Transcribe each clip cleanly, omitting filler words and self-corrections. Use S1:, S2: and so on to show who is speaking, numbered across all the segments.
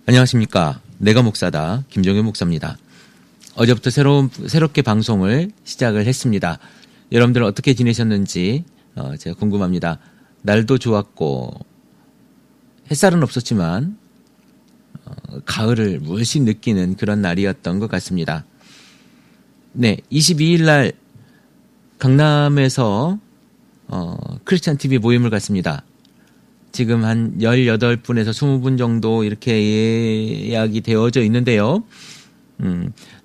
S1: 안녕하십니까. 내가 목사다. 김종현 목사입니다. 어제부터 새롭게 방송을 시작을 했습니다. 여러분들 어떻게 지내셨는지 제가 궁금합니다. 날도 좋았고 햇살은 없었지만 가을을 물씬 느끼는 그런 날이었던 것 같습니다. 네, 22일 날 강남에서 크리스찬 TV 모임을 갖습니다. 지금 한 18분에서 20분 정도 이렇게 예약이 되어져 있는데요.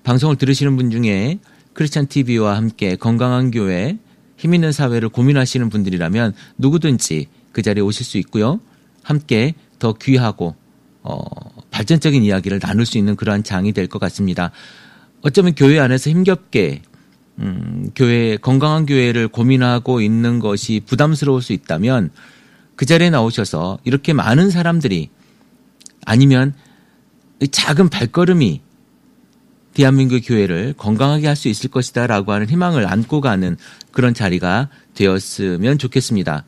S1: 방송을 들으시는 분 중에 크리스찬 TV와 함께 건강한 교회, 힘있는 사회를 고민하시는 분들이라면 누구든지 그 자리에 오실 수 있고요. 함께 더 귀하고 발전적인 이야기를 나눌 수 있는 그러한 장이 될 것 같습니다. 어쩌면 교회 안에서 힘겹게 건강한 교회를 고민하고 있는 것이 부담스러울 수 있다면 그 자리에 나오셔서 이렇게 많은 사람들이 아니면 작은 발걸음이 대한민국 교회를 건강하게 할 수 있을 것이다 라고 하는 희망을 안고 가는 그런 자리가 되었으면 좋겠습니다.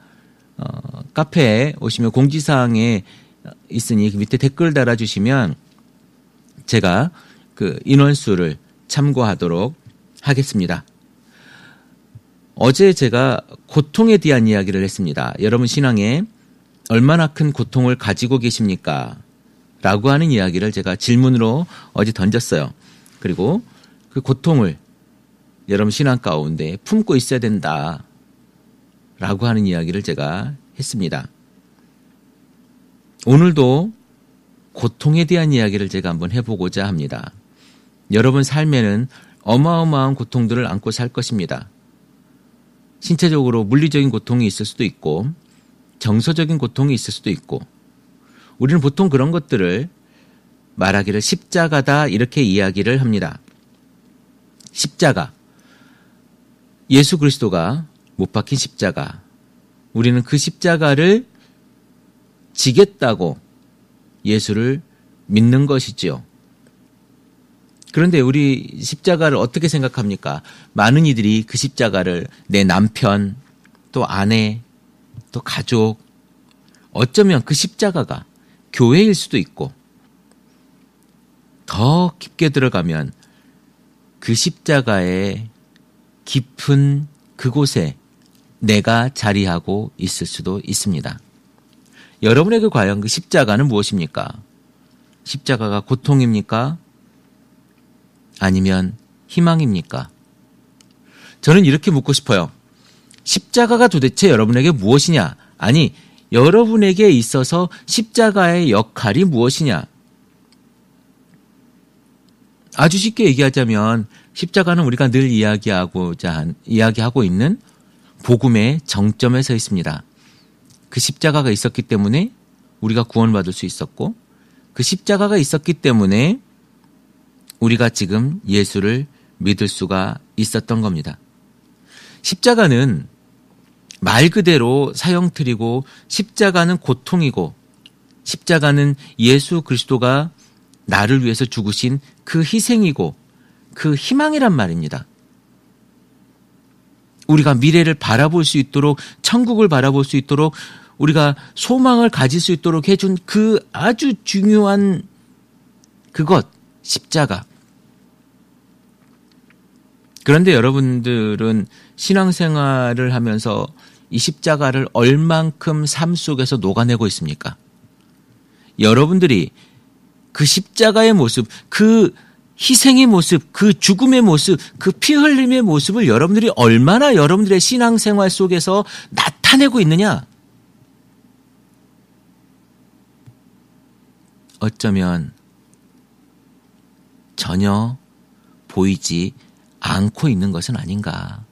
S1: 카페에 오시면 공지사항에 있으니 그 밑에 댓글 달아주시면 제가 그 인원수를 참고하도록 하겠습니다. 어제 제가 고통에 대한 이야기를 했습니다. 여러분 신앙에 얼마나 큰 고통을 가지고 계십니까? 라고 하는 이야기를 제가 질문으로 어제 던졌어요. 그리고 그 고통을 여러분 신앙 가운데 품고 있어야 된다. 라고 하는 이야기를 제가 했습니다. 오늘도 고통에 대한 이야기를 제가 한번 해보고자 합니다. 여러분 삶에는 어마어마한 고통들을 안고 살 것입니다. 신체적으로 물리적인 고통이 있을 수도 있고 정서적인 고통이 있을 수도 있고 우리는 보통 그런 것들을 말하기를 십자가다 이렇게 이야기를 합니다. 십자가. 예수 그리스도가 못 박힌 십자가. 우리는 그 십자가를 지겠다고 예수를 믿는 것이지요. 그런데 우리 십자가를 어떻게 생각합니까? 많은 이들이 그 십자가를 내 남편, 또 아내, 또 가족, 어쩌면 그 십자가가 교회일 수도 있고 더 깊게 들어가면 그 십자가의 깊은 그곳에 내가 자리하고 있을 수도 있습니다. 여러분에게 과연 그 십자가는 무엇입니까? 십자가가 고통입니까? 아니면 희망입니까? 저는 이렇게 묻고 싶어요. 십자가가 도대체 여러분에게 무엇이냐? 아니, 여러분에게 있어서 십자가의 역할이 무엇이냐? 아주 쉽게 얘기하자면 십자가는 우리가 늘 이야기하고 있는 복음의 정점에 서 있습니다. 그 십자가가 있었기 때문에 우리가 구원받을 수 있었고 그 십자가가 있었기 때문에 우리가 지금 예수를 믿을 수가 있었던 겁니다. 십자가는 말 그대로 사형틀이고 십자가는 고통이고 십자가는 예수 그리스도가 나를 위해서 죽으신 그 희생이고 그 희망이란 말입니다. 우리가 미래를 바라볼 수 있도록 천국을 바라볼 수 있도록 우리가 소망을 가질 수 있도록 해준 그 아주 중요한 그것 십자가. 그런데 여러분들은 신앙생활을 하면서 이 십자가를 얼만큼 삶 속에서 녹아내고 있습니까? 여러분들이 그 십자가의 모습, 그 희생의 모습, 그 죽음의 모습, 그 피 흘림의 모습을 여러분들이 얼마나 여러분들의 신앙생활 속에서 나타내고 있느냐? 어쩌면 전혀 보이지 않고 있는 것은 아닌가.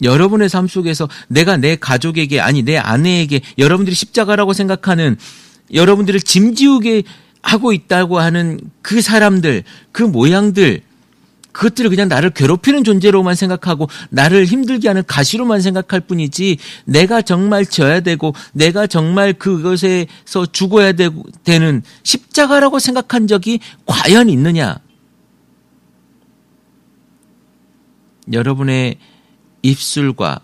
S1: 여러분의 삶 속에서 내가 내 가족에게 아니 내 아내에게 여러분들이 십자가라고 생각하는 여러분들을 짐지우게 하고 있다고 하는 그 사람들, 그 모양들 그것들을 그냥 나를 괴롭히는 존재로만 생각하고 나를 힘들게 하는 가시로만 생각할 뿐이지 내가 정말 져야 되고 내가 정말 그것에서 죽어야 되는 십자가라고 생각한 적이 과연 있느냐? 여러분의 입술과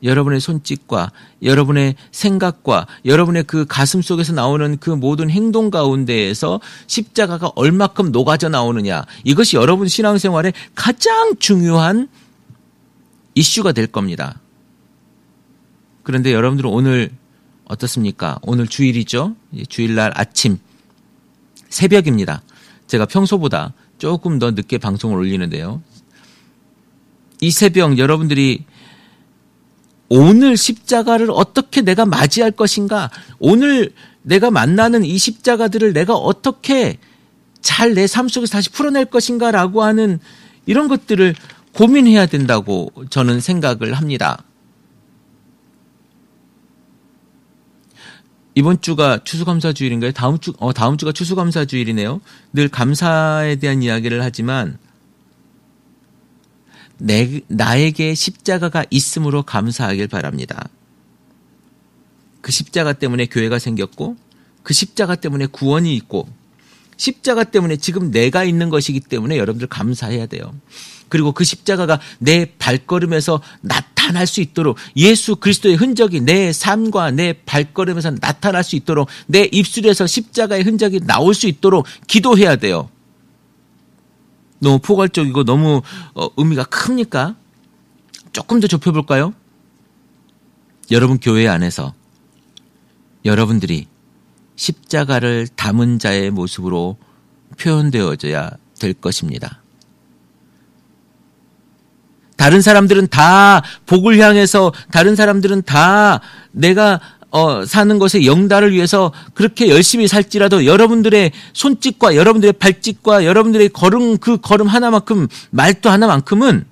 S1: 여러분의 손짓과 여러분의 생각과 여러분의 그 가슴 속에서 나오는 그 모든 행동 가운데에서 십자가가 얼마큼 녹아져 나오느냐. 이것이 여러분 신앙생활의 가장 중요한 이슈가 될 겁니다. 그런데 여러분들은 오늘 어떻습니까? 오늘 주일이죠. 주일날 아침 새벽입니다. 제가 평소보다 조금 더 늦게 방송을 올리는데요. 이 새벽 여러분들이 오늘 십자가를 어떻게 내가 맞이할 것인가? 오늘 내가 만나는 이 십자가들을 내가 어떻게 잘 내 삶 속에서 다시 풀어낼 것인가? 라고 하는 이런 것들을 고민해야 된다고 저는 생각을 합니다. 이번 주가 추수감사주일인가요? 다음 주가 추수감사주일이네요. 늘 감사에 대한 이야기를 하지만 나에게 십자가가 있음으로 감사하길 바랍니다. 그 십자가 때문에 교회가 생겼고 그 십자가 때문에 구원이 있고 십자가 때문에 지금 내가 있는 것이기 때문에 여러분들 감사해야 돼요. 그리고 그 십자가가 내 발걸음에서 나타날 수 있도록 예수 그리스도의 흔적이 내 삶과 내 발걸음에서 나타날 수 있도록 내 입술에서 십자가의 흔적이 나올 수 있도록 기도해야 돼요. 너무 포괄적이고 너무 의미가 큽니까? 조금 더 좁혀볼까요? 여러분 교회 안에서 여러분들이 십자가를 담은 자의 모습으로 표현되어져야 될 것입니다. 다른 사람들은 다 복을 향해서 다른 사람들은 다 내가 사는 것의 영달을 위해서 그렇게 열심히 살지라도 여러분들의 손짓과 여러분들의 발짓과 여러분들의 그 걸음 하나만큼 말도 하나만큼은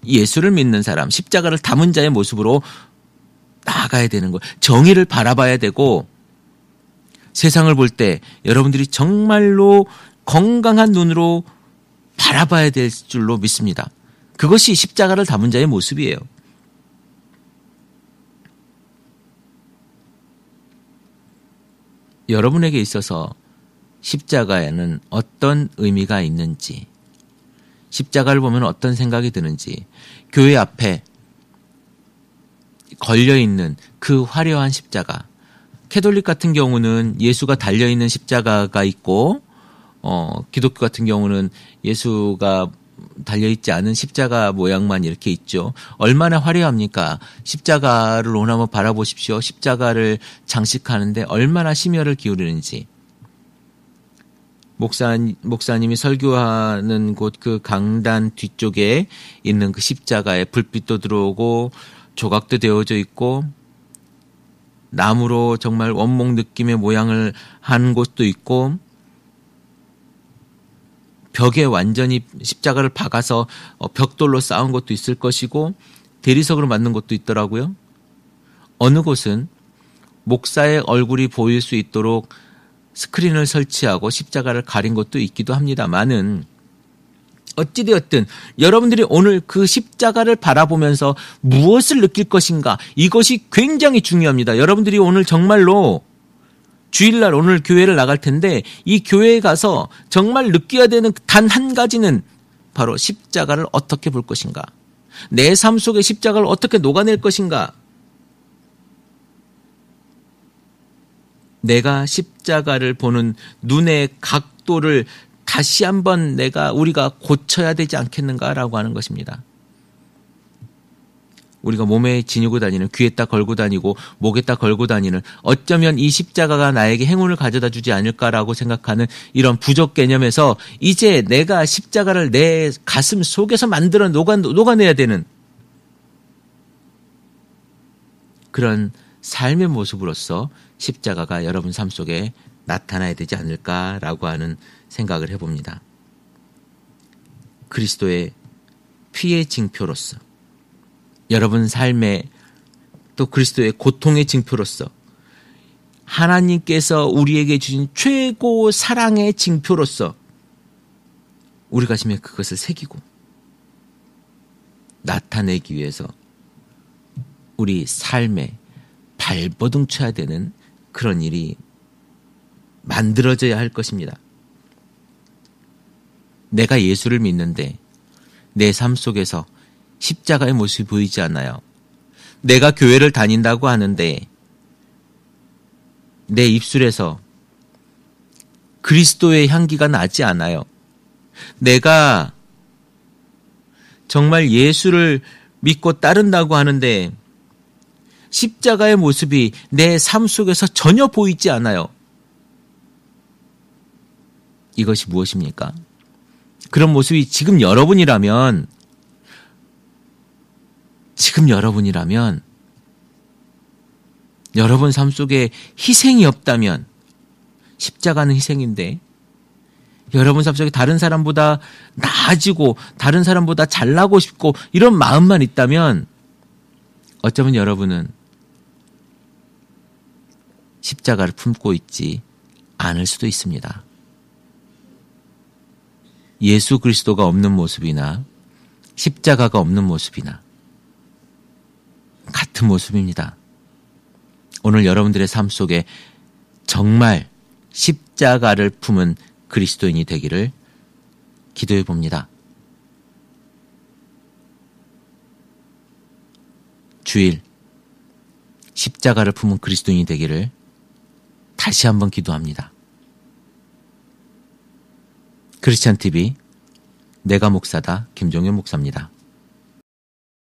S1: 예수를 믿는 사람, 십자가를 담은 자의 모습으로 나아가야 되는 거예요. 정의를 바라봐야 되고 세상을 볼 때 여러분들이 정말로 건강한 눈으로 바라봐야 될 줄로 믿습니다. 그것이 십자가를 담은 자의 모습이에요. 여러분에게 있어서 십자가에는 어떤 의미가 있는지, 십자가를 보면 어떤 생각이 드는지, 교회 앞에 걸려있는 그 화려한 십자가, 캐톨릭 같은 경우는 예수가 달려있는 십자가가 있고 기독교 같은 경우는 예수가 달려있지 않은 십자가 모양만 이렇게 있죠. 얼마나 화려합니까? 십자가를 오늘 한번 바라보십시오. 십자가를 장식하는데 얼마나 심혈을 기울이는지. 목사님이 설교하는 곳 그 강단 뒤쪽에 있는 그 십자가에 불빛도 들어오고 조각도 되어져 있고 나무로 정말 원목 느낌의 모양을 한 곳도 있고 벽에 완전히 십자가를 박아서 벽돌로 쌓은 것도 있을 것이고 대리석으로 만든 것도 있더라고요. 어느 곳은 목사의 얼굴이 보일 수 있도록 스크린을 설치하고 십자가를 가린 것도 있기도 합니다만은 어찌되었든 여러분들이 오늘 그 십자가를 바라보면서 무엇을 느낄 것인가 이것이 굉장히 중요합니다. 여러분들이 오늘 정말로 주일날 오늘 교회를 나갈 텐데 이 교회에 가서 정말 느껴야 되는 단 한 가지는 바로 십자가를 어떻게 볼 것인가. 내 삶 속에 십자가를 어떻게 녹아낼 것인가. 내가 십자가를 보는 눈의 각도를 다시 한번 우리가 고쳐야 되지 않겠는가라고 하는 것입니다. 우리가 몸에 지니고 다니는 귀에다 걸고 다니고 목에다 걸고 다니는 어쩌면 이 십자가가 나에게 행운을 가져다 주지 않을까라고 생각하는 이런 부족 개념에서 이제 내가 십자가를 내 가슴 속에서 만들어 녹아내야 되는 그런 삶의 모습으로서 십자가가 여러분 삶 속에 나타나야 되지 않을까라고 하는 생각을 해봅니다. 그리스도의 피의 징표로서 여러분 삶에 또 그리스도의 고통의 징표로서 하나님께서 우리에게 주신 최고 사랑의 징표로서 우리 가슴에 그것을 새기고 나타내기 위해서 우리 삶에 발버둥 쳐야 되는 그런 일이 만들어져야 할 것입니다. 내가 예수를 믿는데 내 삶 속에서 십자가의 모습이 보이지 않아요. 내가 교회를 다닌다고 하는데 내 입술에서 그리스도의 향기가 나지 않아요. 내가 정말 예수를 믿고 따른다고 하는데 십자가의 모습이 내 삶 속에서 전혀 보이지 않아요. 이것이 무엇입니까? 그런 모습이 지금 여러분이라면 여러분 삶 속에 희생이 없다면, 십자가는 희생인데 여러분 삶 속에 다른 사람보다 나아지고 다른 사람보다 잘나고 싶고 이런 마음만 있다면 어쩌면 여러분은 십자가를 품고 있지 않을 수도 있습니다. 예수 그리스도가 없는 모습이나 십자가가 없는 모습이나 같은 모습입니다. 오늘 여러분들의 삶 속에 정말 십자가를 품은 그리스도인이 되기를 기도해 봅니다. 주일 십자가를 품은 그리스도인이 되기를 다시 한번 기도합니다. 크리스찬 TV 내가 목사다 김종현 목사입니다.